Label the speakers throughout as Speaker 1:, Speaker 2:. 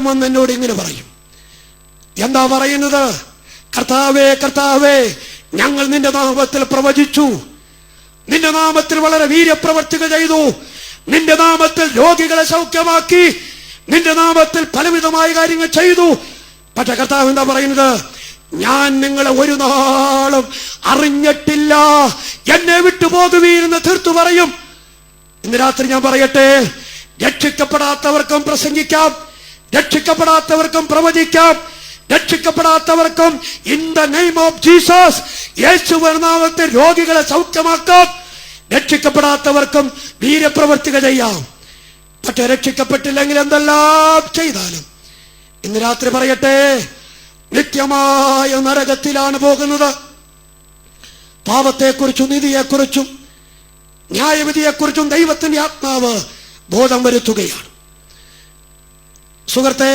Speaker 1: വന്ന് എന്നോട് ഇങ്ങനെ പറയും. എന്താ പറയുന്നത്? കർത്താവേ, കർത്താവേ, ഞങ്ങൾ നിന്റെ നാമത്തിൽ പ്രവചിച്ചു, നിന്റെ നാമത്തിൽ വളരെ വീര്യപ്രവർത്തികൾ ചെയ്തു, നിന്റെ നാമത്തിൽ രോഗികളെ സൗഖ്യമാക്കി, നിന്റെ നാമത്തിൽ പലവിധമായ കാര്യങ്ങൾ ചെയ്തു. പക്ഷെ കർത്താവ് എന്താ പറയുന്നത്? ഞാൻ നിങ്ങളെ ഒരു നാളും അറിഞ്ഞിട്ടില്ല, എന്നെ വിട്ടുപോകുവീരെന്ന് തീർത്തു പറയും. ഇന്ന് രാത്രി ഞാൻ പറയട്ടെ, രക്ഷിക്കപ്പെടാത്തവർക്കും പ്രസംഗിക്കാം, രക്ഷിക്കപ്പെടാത്തവർക്കും പ്രവചിക്കാം, രക്ഷിക്കപ്പെടാത്തവർക്കും in the name of Jesus, യേശുവിന്റെ നാമത്തിൽ രോഗികളെ സൗഖ്യമാക്കാം, രക്ഷിക്കപ്പെടാത്തവർക്കും വീര്യപ്രവർത്തികൾ ചെയ്യാം. പക്ഷെ രക്ഷിക്കപ്പെട്ടില്ലെങ്കിൽ എന്തെല്ലാം ചെയ്താലും ഇന്ന് രാത്രി പറയട്ടെ, നിത്യമായ നരകത്തിലാണ് പോകുന്നത്. പാപത്തെക്കുറിച്ചും നീതിയെക്കുറിച്ചും ന്യായവിധിയെക്കുറിച്ചും ദൈവത്തിന്റെ ആത്മാവ് ബോധം വരുത്തുകയാണ്. സുഹൃത്തെ,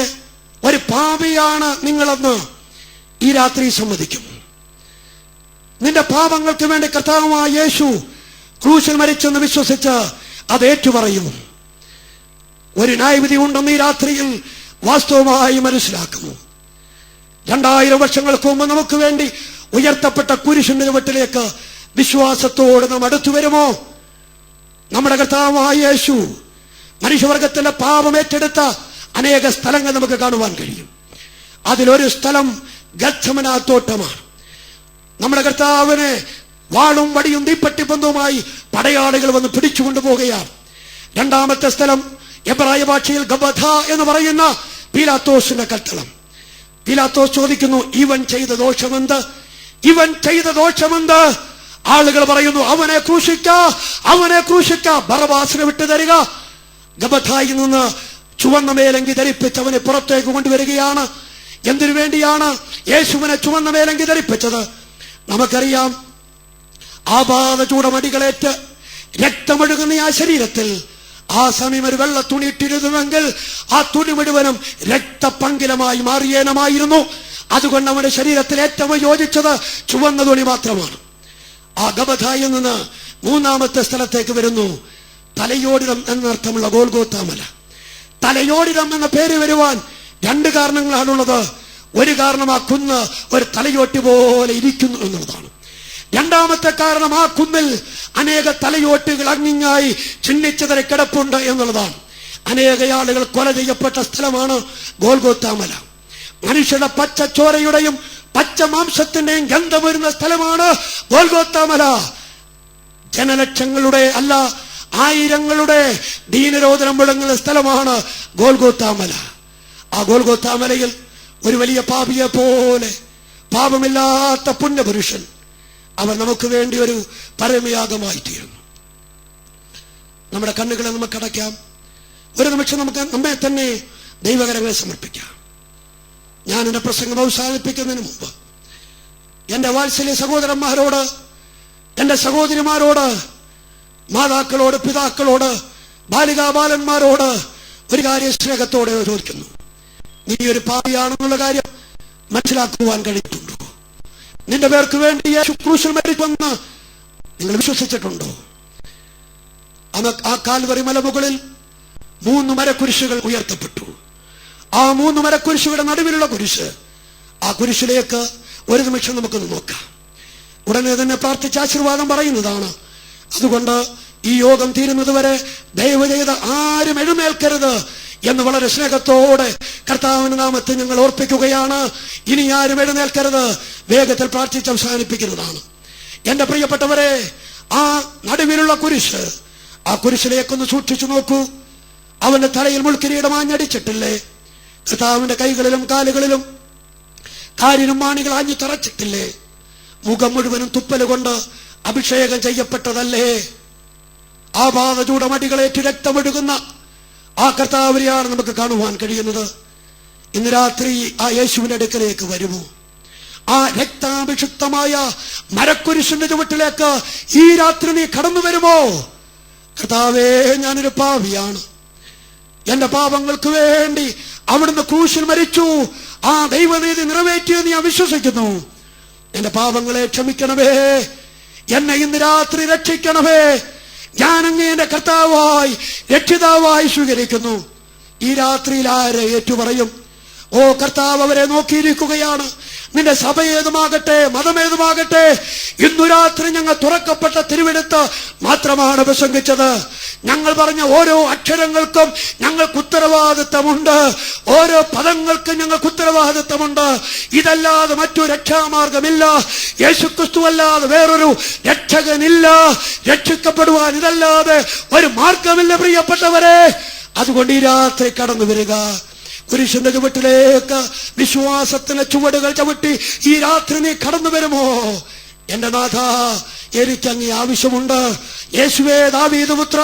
Speaker 1: ഒരു പാപിയാണ് നിങ്ങളെന്ന് ഈ രാത്രി സമ്മതിക്കും. നിന്റെ പാപങ്ങൾക്ക് വേണ്ടി കർത്താവായ യേശു ക്രൂശിൽ മരിച്ചെന്ന് വിശ്വസിച്ച് അത് ഏറ്റുപറയുന്നു. ഒരു ന്യായവിധി ഉണ്ടെന്ന് ഈ രാത്രിയിൽ വാസ്തവമായി മനസ്സിലാക്കുന്നു. 2000 വർഷങ്ങൾക്ക് മുമ്പ് നമുക്ക് വേണ്ടി ഉയർത്തപ്പെട്ട കുരിശിന്റെ ചുവട്ടിലേക്ക് വിശ്വാസത്തോടെ നാം അടുത്തു വരുമോ? നമ്മുടെ കർത്താവായ യേശു മനുഷ്യവർഗത്തിന്റെ പാപം ഏറ്റെടുത്ത അനേക സ്ഥലങ്ങൾ നമുക്ക് കാണുവാൻ കഴിയും. അതിലൊരു സ്ഥലം ഗത്സമനാ തോട്ടമാണ്. നമ്മുടെ കർത്താവിനെ വാളും വടിയും തീപ്പട്ടിപ്പന്തവുമായി പടയാളികൾ വന്ന് പിടിച്ചുകൊണ്ടുപോവുകയാണ്. രണ്ടാമത്തെ സ്ഥലം എബ്രായ ഭാഷയിൽ ഗബഥ എന്ന് പറയുന്ന പീലാത്തോസിന്റെ കൽത്തളം. പീലാത്തോസ് ചോദിക്കുന്നു, ഇവൻ ചെയ്ത ദോഷമെന്ത്? ഇവൻ ചെയ്ത ദോഷമെന്ത്? ആളുകൾ പറയുന്നു, അവനെ ക്രൂശിക്ക, അവനെ ക്രൂശിക്ക, ബറബാസിനെ വിട്ടു തരിക. ഗബഥായിൽ നിന്ന് ചുവന്ന മേലങ്കി ധരിപ്പിച്ച് അവനെ പുറത്തേക്ക് കൊണ്ടുവരികയാണ്. എന്തിനു വേണ്ടിയാണ് യേശുവിനെ ചുവന്ന മേലങ്കി ധരിപ്പിച്ചത്? നമുക്കറിയാം, ആപാത ചൂടമടികളേറ്റ് രക്തമൊഴുകുന്ന ആ ശരീരത്തിൽ ആ സമയം ഒരു വെള്ള തുണി ഇട്ടിരുന്നുവെങ്കിൽ ആ തുണി മുഴുവനും രക്തപങ്കിലമായി മാറിയേനമായിരുന്നു. അതുകൊണ്ട് അവന്റെ ശരീരത്തിൽ ഏറ്റവും യോജിച്ചത് ചുവന്ന തുണി മാത്രമാണ്. ആ ഗബഥായിൽ നിന്ന് മൂന്നാമത്തെ സ്ഥലത്തേക്ക് വരുന്നു, തലയോടിടം എന്നർത്ഥമുള്ള ഗോൽഗോത്താമല. തലയോടിടം എന്ന പേര് വരുവാൻ 2 കാരണങ്ങളാണുള്ളത്. ഒരു കാരണം, ആ കുന്ന് ഒരു തലയോട്ടി പോലെ ഇരിക്കുന്നു എന്നുള്ളതാണ്. രണ്ടാമത്തെ കാരണം, ആ കുന്നിൽ അനേക തലയോട്ടുകൾ അങ്ങിങ്ങായി ചിഹ്നിച്ചതരെ കിടപ്പുണ്ട് എന്നുള്ളതാണ്. അനേക ആളുകൾ കൊല ചെയ്യപ്പെട്ട സ്ഥലമാണ് ഗോൽഗോത്താമല. മനുഷ്യരുടെ പച്ച ചോരയുടെയും പച്ച മാംസത്തിന്റെയും ഗന്ധം വരുന്ന സ്ഥലമാണ് ഗോൽഗോത്താമല. ജനലക്ഷങ്ങളുടെ അല്ല, ആയിരങ്ങളുടെ ദീനരോധനം മുഴങ്ങുന്ന സ്ഥലമാണ് ഗോൽഗോത്താമല. ആ ഗോൽഗോത്താമലയിൽ ഒരു വലിയ പാപിയെ പോലെ പാപമില്ലാത്ത പുണ്യപുരുഷൻ അവർ നമുക്ക് വേണ്ടി ഒരു പരമയാഗമായി തീരുന്നു. നമ്മുടെ കണ്ണുകളെ നമുക്ക് അടയ്ക്കാം. ഒരു നിമിഷം നമുക്ക് നമ്മെ തന്നെ ദൈവകരങ്ങളെ സമർപ്പിക്കാം. ഞാൻ എന്റെ പ്രസംഗം അവസാനിപ്പിക്കുന്നതിന് മുമ്പ് എന്റെ വാത്സല്യ സഹോദരന്മാരോട്, എന്റെ സഹോദരിമാരോട്, മാതാക്കളോട്, പിതാക്കളോട്, ബാലികാബാലന്മാരോട് ഒരു കാര്യം സ്നേഹത്തോടെ ചോദിക്കുന്നു. നീ ഒരു പാപിയാണെന്നുള്ള കാര്യം മനസ്സിലാക്കുവാൻ കഴിഞ്ഞിട്ടുണ്ടോ? നിന്റെ പേർക്ക് വേണ്ടി യേശു ക്രൂശിൽ മരിച്ചെന്ന് നിങ്ങൾ വിശ്വസിച്ചിട്ടുണ്ടോ? ആ കാൽവറി മലമുകളിൽ 3 മരക്കുരിശുകൾ ഉയർത്തപ്പെട്ടു. ആ 3 മരക്കുരിശുകളുടെ നടുവിലുള്ള കുരിശ്, ആ കുരിശിലേക്ക് ഒരു നിമിഷം നമുക്കൊന്ന് നോക്കാം. ഉടനെ തന്നെ പ്രാർത്ഥിച്ച ആശീർവാദം പറയുന്നതാണ്. അതുകൊണ്ട് ഈ യോഗം തീരുന്നത് വരെ ദയവ് ചെയ്ത് ആരും എഴുന്നേൽക്കരുത് എന്ന് വളരെ സ്നേഹത്തോടെ കർത്താവിന്റെ നാമത്തിൽ ഞങ്ങൾ ഓർപ്പിക്കുകയാണ്. ഇനി ആരും എഴുന്നേൽക്കരുത്, വേഗത്തിൽ പ്രാർത്ഥിച്ച് അവസാനിപ്പിക്കുന്നതാണ്. എന്റെ പ്രിയപ്പെട്ടവരെ, ആ നടുവിലുള്ള കുരിശ്, ആ കുരിശിലേക്കൊന്ന് സൂക്ഷിച്ചു നോക്കൂ. അവന്റെ തലയിൽ മുൾക്കിരീടം ആഞ്ഞടിച്ചിട്ടില്ലേ? കർത്താവിന്റെ കൈകളിലും കാലുകളിലും കാലിനും മാണികൾ ആഞ്ഞു തറച്ചിട്ടില്ലേ? മുഖം മുഴുവനും തുപ്പല് കൊണ്ട് അഭിഷേകം ചെയ്യപ്പെട്ടതല്ലേ? ആ പാദചൂടമടികളേറ്റ് രക്തമൊഴുകുന്ന ആ കർത്താവിനെയാണ് നമുക്ക് കാണുവാൻ കഴിയുന്നത്. ഇന്ന് രാത്രി ആ യേശുവിന്റെ അടുക്കലേക്ക് വരുമോ? ആ രക്താഭിഷിക്തമായ മരക്കുരിശിന്റെ ചുവട്ടിലേക്ക് ഈ രാത്രി നീ കടന്നു വരുമോ? കർത്താവേ, ഞാനൊരു പാപിയാണ്, എന്റെ പാപങ്ങൾക്ക് വേണ്ടി അവിടുന്ന് ക്രൂശിൽ മരിച്ചു, ആ ദൈവനീതി നിറവേറ്റിയെന്ന് ഞാൻ വിശ്വസിക്കുന്നു. എന്റെ പാപങ്ങളെ ക്ഷമിക്കണമേ, എന്നെ ഇന്ന് രാത്രി രക്ഷിക്കണമേ. ഞാൻ അങ്ങയുടെ കർത്താവായി രക്ഷിതാവായി സ്വീകരിക്കുന്നു. ഈ രാത്രിയിൽ ആരെ ഏറ്റുപറയും? ഓ കർത്താവ് അവരെ നോക്കിയിരിക്കുകയാണ്. നിന്റെ സഭ ഏതുമാകട്ടെ, മതമേതുമാകട്ടെ, ഇന്നു രാത്രി ഞങ്ങൾ തുറക്കപ്പെട്ട തിരുവെടുത്ത് മാത്രമാണ് പ്രസംഗിച്ചത്. ഞങ്ങൾ പറഞ്ഞ ഓരോ അക്ഷരങ്ങൾക്കും ഞങ്ങൾക്ക് ഉത്തരവാദിത്തമുണ്ട്. ഓരോ പദങ്ങൾക്കും ഞങ്ങൾക്ക് ഉത്തരവാദിത്തമുണ്ട്. ഇതല്ലാതെ മറ്റു രക്ഷാമാർഗമില്ല. യേശുക്രിസ്തു അല്ലാതെ വേറൊരു രക്ഷകനില്ല. രക്ഷിക്കപ്പെടുവാൻ ഇതല്ലാതെ ഒരു മാർഗമില്ല പ്രിയപ്പെട്ടവരെ. അതുകൊണ്ട് ഈ രാത്രി കടന്നു വരിക. കുരിശിന്റെ ചുവട്ടിലേക്ക് വിശ്വാസത്തിന്റെ ചുവടുകൾ ചവിട്ടി ഈ രാത്രി നീ കടന്നു വരുമോ? എന്റെ നാഥ, എനിക്കങ്ങ് ആവശ്യമുണ്ട്. യേശുവേ, ദാവീദ് പുത്ര,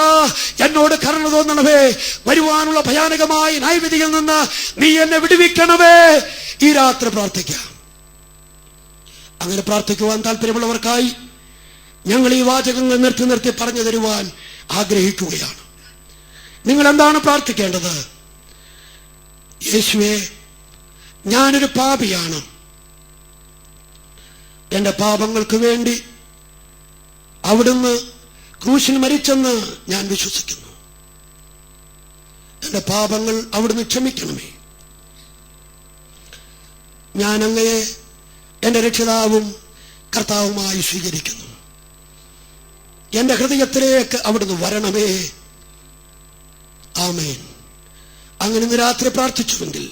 Speaker 1: എന്നോട് കരുണ തോന്നണമേ. വരുവാനുള്ള ഭയാനകമായ ന്യായവിധിയിൽ നിന്ന് നീ എന്നെ വിടുവിക്കണമേ. ഈ രാത്രി പ്രാർത്ഥിക്കാം. അങ്ങനെ പ്രാർത്ഥിക്കുവാൻ താല്പര്യമുള്ളവർക്കായി ഞങ്ങൾ ഈ വാചകങ്ങൾ നിർത്തി നിർത്തി പറഞ്ഞു തരുവാൻ ആഗ്രഹിക്കുകയാണ്. നിങ്ങൾ എന്താണ് പ്രാർത്ഥിക്കേണ്ടത്? യേശുവേ, ഞാനൊരു പാപിയാണ്. എന്റെ പാപങ്ങൾക്ക് വേണ്ടി അവിടുന്ന് ക്രൂശിൽ മരിച്ചെന്ന് ഞാൻ വിശ്വസിക്കുന്നു. എന്റെ പാപങ്ങൾ അവിടുന്ന് ക്ഷമിക്കണമേ. ഞാൻ അങ്ങയെ എന്റെ രക്ഷിതാവും കർത്താവുമായി സ്വീകരിക്കുന്നു. എന്റെ ഹൃദയത്തിലേക്ക് അവിടുന്ന് വരണമേ. ആമേൻ. അങ്ങനെ ഇന്ന് രാത്രി പ്രാർത്ഥിച്ചുവെങ്കിൽ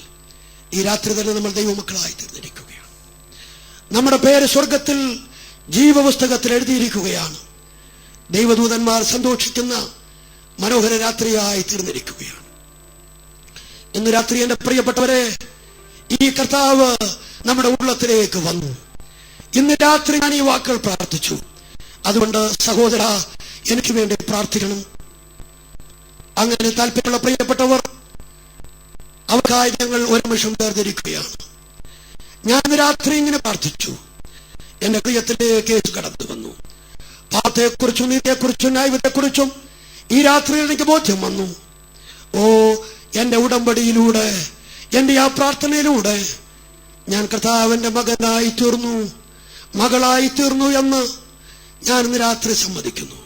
Speaker 1: ഈ രാത്രി തന്നെ നമ്മൾ ദൈവമക്കളായി തീർന്നിരിക്കുകയാണ്. നമ്മുടെ പേര് സ്വർഗത്തിൽ ജീവപുസ്തകത്തിൽ എഴുതിയിരിക്കുകയാണ്. ദൈവദൂതന്മാർ സന്തോഷിക്കുന്ന മനോഹര രാത്രിയായി തീർന്നിരിക്കുകയാണ്. ഇന്ന് രാത്രി എന്റെ പ്രിയപ്പെട്ടവരെ, ഈ കർത്താവ് നമ്മുടെ ഉള്ളത്തിലേക്ക് വന്നു. ഇന്ന് രാത്രി ഞാൻ ഈ വാക്കുകൾ പ്രാർത്ഥിച്ചു. അതുകൊണ്ട് സഹോദര, എനിക്ക് വേണ്ടി പ്രാർത്ഥിക്കണം. അങ്ങനെ താല്പര്യമുള്ള പ്രിയപ്പെട്ടവർ, അവർക്കായി ഞങ്ങൾ ഒരു നിമിഷം വേർതിരിക്കുകയാണ്. ഞാൻ രാത്രി ഇങ്ങനെ പ്രാർത്ഥിച്ചു. എന്റെ ഹൃദയത്തിലേക്ക് യേശു കടന്നു വന്നു. പാപത്തെക്കുറിച്ചും നീതിയെക്കുറിച്ചും ന്യായവിധിയെക്കുറിച്ചും ഈ രാത്രിയിൽ എനിക്ക് ബോധ്യം വന്നു. ഓ, എന്റെ ഉടമ്പടിയിലൂടെ, എന്റെ ആ പ്രാർത്ഥനയിലൂടെ ഞാൻ കർത്താവിന്റെ മകനായി തീർന്നു, മകളായി തീർന്നു എന്ന് ഞാൻ ഇന്ന് രാത്രി സമ്മതിക്കുന്നു.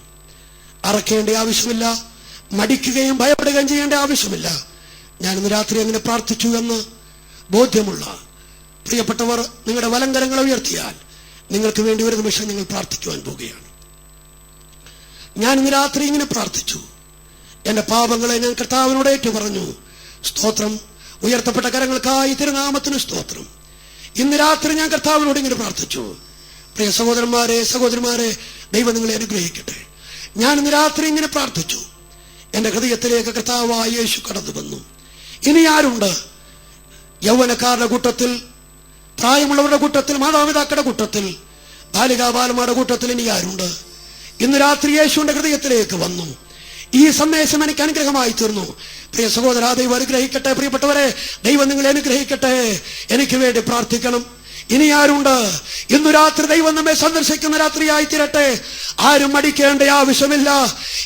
Speaker 1: അറക്കേണ്ട ആവശ്യമില്ല, മടിക്കുകയും ഭയപ്പെടുകയും ചെയ്യേണ്ട ആവശ്യമില്ല. ഞാൻ ഇന്ന് രാത്രി അങ്ങനെ പ്രാർത്ഥിച്ചു എന്ന് ബോധ്യമുള്ള പ്രിയപ്പെട്ടവർ, നിങ്ങളുടെ വലങ്കരങ്ങൾ ഉയർത്തിയാൽ നിങ്ങൾക്ക് വേണ്ടി ഒരു നിമിഷം നിങ്ങൾ പ്രാർത്ഥിക്കുവാൻ പോവുകയാണ്. ഞാൻ ഇന്ന് രാത്രി ഇങ്ങനെ പ്രാർത്ഥിച്ചു. എന്റെ പാപങ്ങളെ ഞാൻ കർത്താവിനോട് ഏറ്റു പറഞ്ഞു. സ്തോത്രം. ഉയർത്തപ്പെട്ട കരങ്ങൾക്കായി തിരുനാമത്തിന് സ്തോത്രം. ഇന്ന് രാത്രി ഞാൻ കർത്താവിനോട് ഇങ്ങനെ പ്രാർത്ഥിച്ചു. പ്രിയ സഹോദരന്മാരെ, സഹോദരിമാരെ, ദൈവം നിങ്ങളെ അനുഗ്രഹിക്കട്ടെ. ഞാൻ ഇന്ന് രാത്രി ഇങ്ങനെ പ്രാർത്ഥിച്ചു. എന്റെ ഹൃദയത്തിലേക്ക് കർത്താവായ യേശു കടന്നു വന്നു. ഇനി ആരുണ്ട്? യൗവനക്കാരുടെ കൂട്ടത്തിൽ, പ്രായമുള്ളവരുടെ കൂട്ടത്തിൽ, മാതാപിതാക്കളുടെ കൂട്ടത്തിൽ, ബാലികാബാലന്മാരുടെ കൂട്ടത്തിൽ ഇനി ആരുണ്ട്? ഇന്ന് രാത്രി യേശുവിന്റെ ഹൃദയത്തിലേക്ക് വന്നു. ഈ സന്ദേശം എനിക്ക് അനുഗ്രഹമായി തീർന്നു. പ്രിയ സഹോദര, ദൈവം അനുഗ്രഹിക്കട്ടെ. പ്രിയപ്പെട്ടവരെ, ദൈവം നിങ്ങളെ അനുഗ്രഹിക്കട്ടെ. എനിക്ക് വേണ്ടി പ്രാർത്ഥിക്കണം. ഇനി ആരുണ്ട്? ഇന്നു രാത്രി ദൈവം നമ്മെ സന്ദർശിക്കുന്ന രാത്രിയായി തീരട്ടെ. ആരും മടിക്കേണ്ട ആവശ്യമില്ല.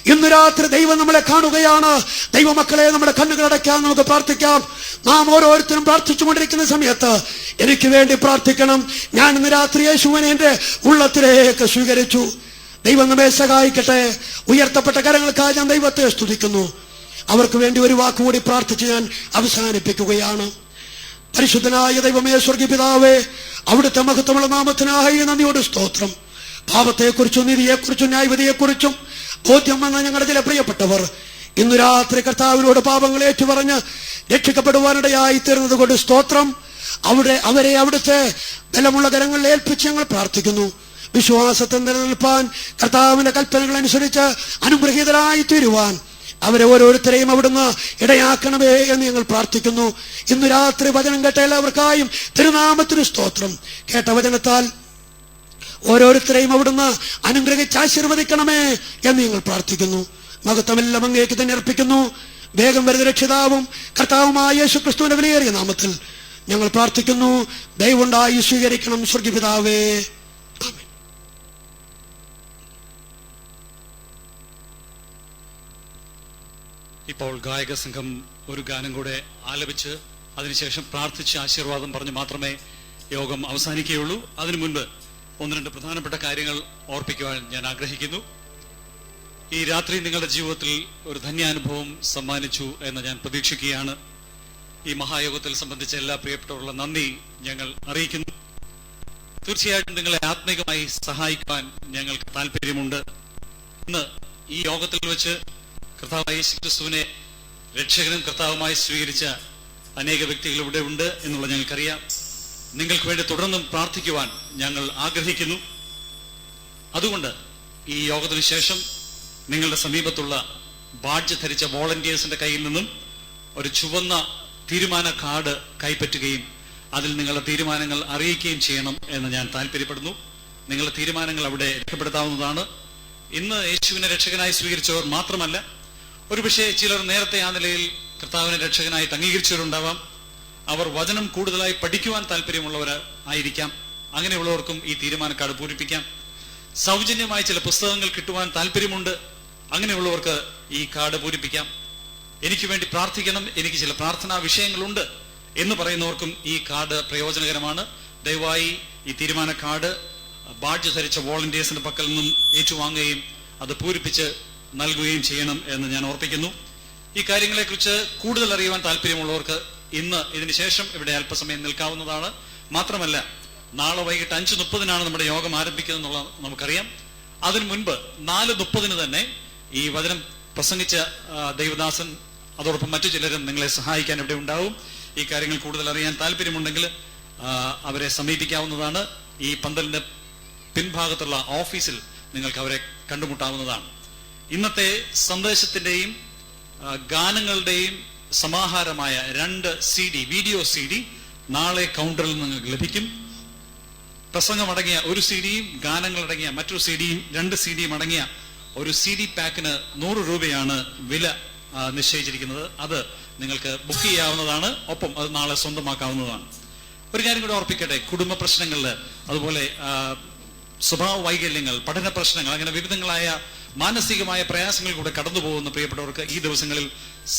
Speaker 1: ഇന്നു രാത്രി ദൈവം നമ്മളെ കാണുകയാണ്. ദൈവമക്കളെ, നമ്മുടെ കണ്ണുകൾ അടയ്ക്കാൻ നമുക്ക് പ്രാർത്ഥിക്കാം. നാം ഓരോരുത്തരും പ്രാർത്ഥിച്ചുകൊണ്ടിരിക്കുന്ന സമയത്ത് എനിക്ക് വേണ്ടി പ്രാർത്ഥിക്കണം. ഞാൻ ഇന്ന് രാത്രി യേശുവിനെ എന്റെ ഉള്ളത്തിലേക്ക് സ്വീകരിച്ചു. ദൈവം നമ്മെ സഹായിക്കട്ടെ. ഉയർത്തപ്പെട്ട കരങ്ങൾക്കായി ഞാൻ ദൈവത്തെ സ്തുതിക്കുന്നു. അവർക്ക് വേണ്ടി ഒരു വാക്കുകൂടി പ്രാർത്ഥിച്ച് ഞാൻ അവസാനിപ്പിക്കുകയാണ്. പരിശുദ്ധനായ ദൈവമേ, സ്വർഗീയ പിതാവേ, അവിടുത്തെ മഹത്വമുള്ള നാമത്തിനായി നന്ദിയോട് സ്തോത്രം. പാപത്തെക്കുറിച്ചും നീതിയെക്കുറിച്ചും ന്യായവിധിയെക്കുറിച്ചും ബോധ്യം വന്ന ഞങ്ങളുടെ ചില പ്രിയപ്പെട്ടവർ ഇന്നു രാത്രി കർത്താവിനോട് പാപങ്ങൾ ഏറ്റുപറഞ്ഞ് രക്ഷിക്കപ്പെടുവാനിടയായി തീർന്നത് കൊണ്ട് സ്തോത്രം. അവരെ അവിടുത്തെ ബലമുള്ള കരങ്ങളിൽ ഏൽപ്പിച്ച് ഞങ്ങൾ പ്രാർത്ഥിക്കുന്നു. വിശ്വാസത്തിൽ നിലനിൽപ്പാൻ, കർത്താവിന്റെ കൽപ്പനകൾ അനുസരിച്ച് അനുഗ്രഹീതരായി തീരുവാൻ അവരെ ഓരോരുത്തരെയും അവിടുന്ന് ഇടയാക്കണമേ എന്ന് ഞങ്ങൾ പ്രാർത്ഥിക്കുന്നു. ഇന്ന് രാത്രി വചനം കേട്ട എല്ലാവർക്കായും തിരുനാമത്തിന് സ്തോത്രം. കേട്ട വചനത്താൽ ഓരോരുത്തരെയും അവിടുന്ന് അനുഗ്രഹിച്ച് ആശീർവദിക്കണമേ എന്ന് ഞങ്ങൾ പ്രാർത്ഥിക്കുന്നു. മഹത്വമെല്ലാം അങ്ങേക്ക് തന്നെ അർപ്പിക്കുന്നു. വേഗം വരുന്ന രക്ഷിതാവും കർത്താവുമായ യേശു ക്രിസ്തുവിന്റെ വിലയേറിയ നാമത്തിൽ ഞങ്ങൾ പ്രാർത്ഥിക്കുന്നു. ദയവുണ്ടായി സ്വീകരിക്കണം സ്വർഗീയ പിതാവേ. ആമേൻ.
Speaker 2: ഇപ്പോൾ ഗായക സംഘം ഒരു ഗാനം കൂടെ ആലപിച്ച് അതിനുശേഷം പ്രാർത്ഥിച്ച് ആശീർവാദം പറഞ്ഞ് മാത്രമേ യോഗം അവസാനിക്കുകയുള്ളൂ. അതിനു മുൻപ് ഒന്ന് രണ്ട് പ്രധാനപ്പെട്ട കാര്യങ്ങൾ ഓർപ്പിക്കുവാൻ ഞാൻ ആഗ്രഹിക്കുന്നു. ഈ രാത്രി നിങ്ങളുടെ ജീവിതത്തിൽ ഒരു ധന്യാനുഭവം സമ്മാനിച്ചു എന്ന് ഞാൻ പ്രതീക്ഷിക്കുകയാണ്. ഈ മഹായോഗത്തിൽ സംബന്ധിച്ച എല്ലാ പ്രിയപ്പെട്ടവരുള്ള നന്ദി ഞങ്ങൾ അറിയിക്കുന്നു. തീർച്ചയായിട്ടും നിങ്ങളെ ആത്മീകമായി സഹായിക്കുവാൻ ഞങ്ങൾക്ക് താല്പര്യമുണ്ട്. ഇന്ന് ഈ യോഗത്തിൽ വെച്ച് കർത്താവായ യേശുക്രിസ്തുവിനെ രക്ഷകനും കർത്താവുമായി സ്വീകരിച്ച അനേക വ്യക്തികൾ ഇവിടെ ഉണ്ട് എന്നുള്ളത് ഞങ്ങൾക്കറിയാം. നിങ്ങൾക്ക് വേണ്ടി തുടർന്നും പ്രാർത്ഥിക്കുവാൻ ഞങ്ങൾ ആഗ്രഹിക്കുന്നു. അതുകൊണ്ട് ഈ യോഗത്തിന് ശേഷം നിങ്ങളുടെ സമീപത്തുള്ള ബാഡ്ജ് ധരിച്ച വോളണ്ടിയേഴ്സിന്റെ കയ്യിൽ നിന്നും ഒരു ചുവന്ന തീരുമാന കാർഡ് കൈപ്പറ്റുകയും അതിൽ നിങ്ങളുടെ തീരുമാനങ്ങൾ അറിയിക്കുകയും ചെയ്യണം എന്ന് ഞാൻ താല്പര്യപ്പെടുന്നു. നിങ്ങളുടെ തീരുമാനങ്ങൾ അവിടെ രേഖപ്പെടുത്താവുന്നതാണ്. ഇന്ന് യേശുവിനെ രക്ഷകനായി സ്വീകരിച്ചവർ മാത്രമല്ല, ഒരുപക്ഷെ ചിലർ നേരത്തെ ആ നിലയിൽ കർത്താവിനെ രക്ഷകനായിട്ട് അംഗീകരിച്ചവരുണ്ടാവാം. അവർ വചനം കൂടുതലായി പഠിക്കുവാൻ താല്പര്യമുള്ളവർ ആയിരിക്കാം. അങ്ങനെയുള്ളവർക്കും ഈ തീരുമാന കാർഡ് പൂരിപ്പിക്കാം. സൗജന്യമായി ചില പുസ്തകങ്ങൾ കിട്ടുവാൻ താല്പര്യമുണ്ട്. അങ്ങനെയുള്ളവർക്ക് ഈ കാർഡ് പൂരിപ്പിക്കാം. എനിക്ക് വേണ്ടി പ്രാർത്ഥിക്കണം, എനിക്ക് ചില പ്രാർത്ഥനാ വിഷയങ്ങളുണ്ട് എന്ന് പറയുന്നവർക്കും ഈ കാർഡ് പ്രയോജനകരമാണ്. ദയവായി ഈ തീരുമാന കാർഡ് ബാഡ്ജ് ധരിച്ച വോളണ്ടിയേഴ്സിന്റെ പക്കൽ നിന്നും ഏറ്റുവാങ്ങുകയും അത് പൂരിപ്പിച്ച് നൽകുകയും ചെയ്യണം എന്ന് ഞാൻ ഓർപ്പിക്കുന്നു. ഈ കാര്യങ്ങളെക്കുറിച്ച് കൂടുതൽ അറിയുവാൻ താല്പര്യമുള്ളവർക്ക് ഇന്ന് ഇതിന് ശേഷം ഇവിടെ അല്പസമയം നിൽക്കാവുന്നതാണ്. മാത്രമല്ല, നാളെ വൈകിട്ട് 5:30 നമ്മുടെ യോഗം ആരംഭിക്കുന്നത് എന്നുള്ളത് നമുക്കറിയാം. അതിനു മുൻപ് 4:30 തന്നെ ഈ വചനം പ്രസംഗിച്ച ദൈവദാസൻ അതോടൊപ്പം മറ്റു ചിലരും നിങ്ങളെ സഹായിക്കാൻ ഇവിടെ ഉണ്ടാവും. ഈ കാര്യങ്ങൾ കൂടുതൽ അറിയാൻ താല്പര്യമുണ്ടെങ്കിൽ അവരെ സമീപിക്കാവുന്നതാണ്. ഈ പന്തലിന്റെ പിൻഭാഗത്തുള്ള ഓഫീസിൽ നിങ്ങൾക്ക് അവരെ കണ്ടുമുട്ടാവുന്നതാണ്. ഇന്നത്തെ സന്ദേശത്തിന്റെയും ഗാനങ്ങളുടെയും സമാഹാരമായ 2 CD വീഡിയോ CD നാളെ കൗണ്ടറിൽ നിങ്ങൾക്ക് ലഭിക്കും. പ്രസംഗമടങ്ങിയ ഒരു CDയും ഗാനങ്ങളടങ്ങിയ മറ്റൊരു CDയും 2 CDയും അടങ്ങിയ ഒരു CD പാക്കിന് 100 രൂപയാണ് വില നിശ്ചയിച്ചിരിക്കുന്നത്. അത് നിങ്ങൾക്ക് ബുക്ക് ചെയ്യാവുന്നതാണ്. ഒപ്പം അത് നാളെ സ്വന്തമാക്കാവുന്നതാണ്. ഒരു കാര്യം കൂടെ ഓർപ്പിക്കട്ടെ, കുടുംബ പ്രശ്നങ്ങളിൽ, അതുപോലെ സ്വഭാവ വൈകല്യങ്ങൾ, പഠന പ്രശ്നങ്ങൾ, അങ്ങനെ വിവിധങ്ങളായ മാനസികമായ പ്രയാസങ്ങൾ കൂടെ കടന്നു പോകുന്ന പ്രിയപ്പെട്ടവർക്ക് ഈ ദിവസങ്ങളിൽ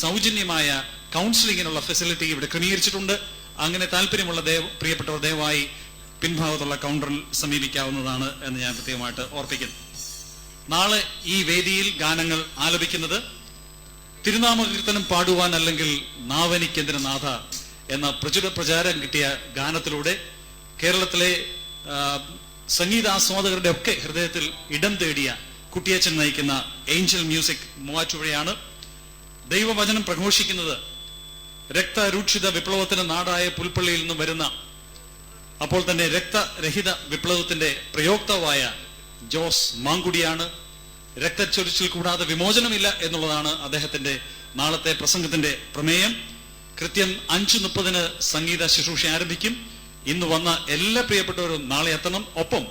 Speaker 2: സൗജന്യമായ കൗൺസിലിങ്ങിനുള്ള ഫെസിലിറ്റി ഇവിടെ ക്രമീകരിച്ചിട്ടുണ്ട്. അങ്ങനെ താല്പര്യമുള്ള പ്രിയപ്പെട്ടവർ ദയവായി പിൻഭാഗത്തുള്ള കൗണ്ടറിൽ സമീപിക്കാവുന്നതാണ് എന്ന് ഞാൻ പ്രത്യേകമായിട്ട് ഓർപ്പിക്കുന്നു. നാളെ ഈ വേദിയിൽ ഗാനങ്ങൾ ആലപിക്കുന്നത് തിരുനാമകീർത്തനം പാടുവാൻ അല്ലെങ്കിൽ നാവനിക്കെന്തിന് നാഥ എന്ന പ്രചാരം കിട്ടിയ ഗാനത്തിലൂടെ കേരളത്തിലെ സംഗീതാസ്വാദകരുടെ ഒക്കെ ഹൃദയത്തിൽ ഇടം തേടിയ കുട്ടിയച്ചൻ നയിക്കുന്ന ഏഞ്ചൽ മ്യൂസിക് മൂവാറ്റുപുഴയാണ്. ദൈവവചനം പ്രഘോഷിക്കുന്നത് രക്തരൂക്ഷിത വിപ്ലവത്തിന് നാടായ പുൽപ്പള്ളിയിൽ നിന്നും വരുന്ന, അപ്പോൾ തന്നെ രക്തരഹിത വിപ്ലവത്തിന്റെ പ്രയോക്താവായ ജോസ് മാങ്കുടിയാണ്. രക്തച്ചൊരിച്ചിൽ കൂടാതെ വിമോചനമില്ല എന്നുള്ളതാണ് അദ്ദേഹത്തിന്റെ നാളത്തെ പ്രസംഗത്തിന്റെ പ്രമേയം. കൃത്യം 5:30 സംഗീത ശുശ്രൂഷ ആരംഭിക്കും. ഇന്ന് വന്ന എല്ലാ പ്രിയപ്പെട്ടവരും നാളെ എത്തണം. ഒപ്പം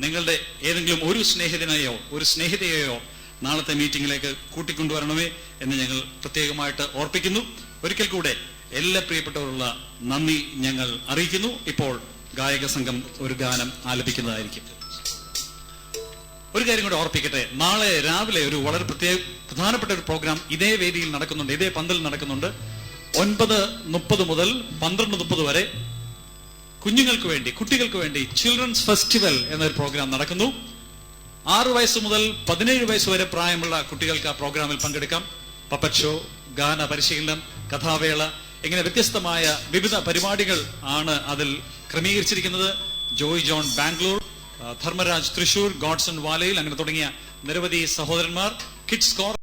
Speaker 2: നിങ്ങളുടെ ഏതെങ്കിലും ഒരു സ്നേഹിതനെയോ ഒരു സ്നേഹിതയെയോ നാളത്തെ മീറ്റിംഗിലേക്ക് കൂട്ടിക്കൊണ്ടുവരണമേ എന്ന് ഞങ്ങൾ പ്രത്യേകമായിട്ട് ഓർപ്പിക്കുന്നു. ഒരിക്കൽ കൂടെ എല്ലാ പ്രിയപ്പെട്ടവരുള്ള നന്ദി ഞങ്ങൾ അറിയിക്കുന്നു. ഇപ്പോൾ ഗായക സംഘം ഒരു ഗാനം ആലപിക്കുന്നതായിരിക്കും. ഒരു കാര്യം കൂടെ ഓർപ്പിക്കട്ടെ, നാളെ രാവിലെ ഒരു വളരെ പ്രധാനപ്പെട്ട ഒരു പ്രോഗ്രാം ഇതേ വേദിയിൽ നടക്കുന്നുണ്ട്, ഇതേ പന്തലിൽ നടക്കുന്നുണ്ട്. 9:30 മുതൽ 12:30 വരെ കുഞ്ഞുങ്ങൾക്ക് വേണ്ടി, കുട്ടികൾക്ക് വേണ്ടി ചിൽഡ്രൻസ് ഫെസ്റ്റിവൽ എന്നൊരു പ്രോഗ്രാം നടക്കുന്നു. 6 വയസ്സ് മുതൽ 17 വയസ്സ് വരെ പ്രായമുള്ള കുട്ടികൾക്ക് ആ പ്രോഗ്രാമിൽ പങ്കെടുക്കാം. പപ്പറ്റ് ഷോ, ഗാന പരിശീലനം, കഥാവേള, ഇങ്ങനെ വ്യത്യസ്തമായ വിവിധ പരിപാടികൾ ആണ് അതിൽ ക്രമീകരിച്ചിരിക്കുന്നത്. ജോയ് ജോൺ ബാംഗ്ലൂർ, ധർമ്മരാജ് തൃശൂർ, ഗോഡ്സൺ വാലയിൽ, അങ്ങനെ തുടങ്ങിയ നിരവധി സഹോദരന്മാർ, കിഡ്സ് കോർ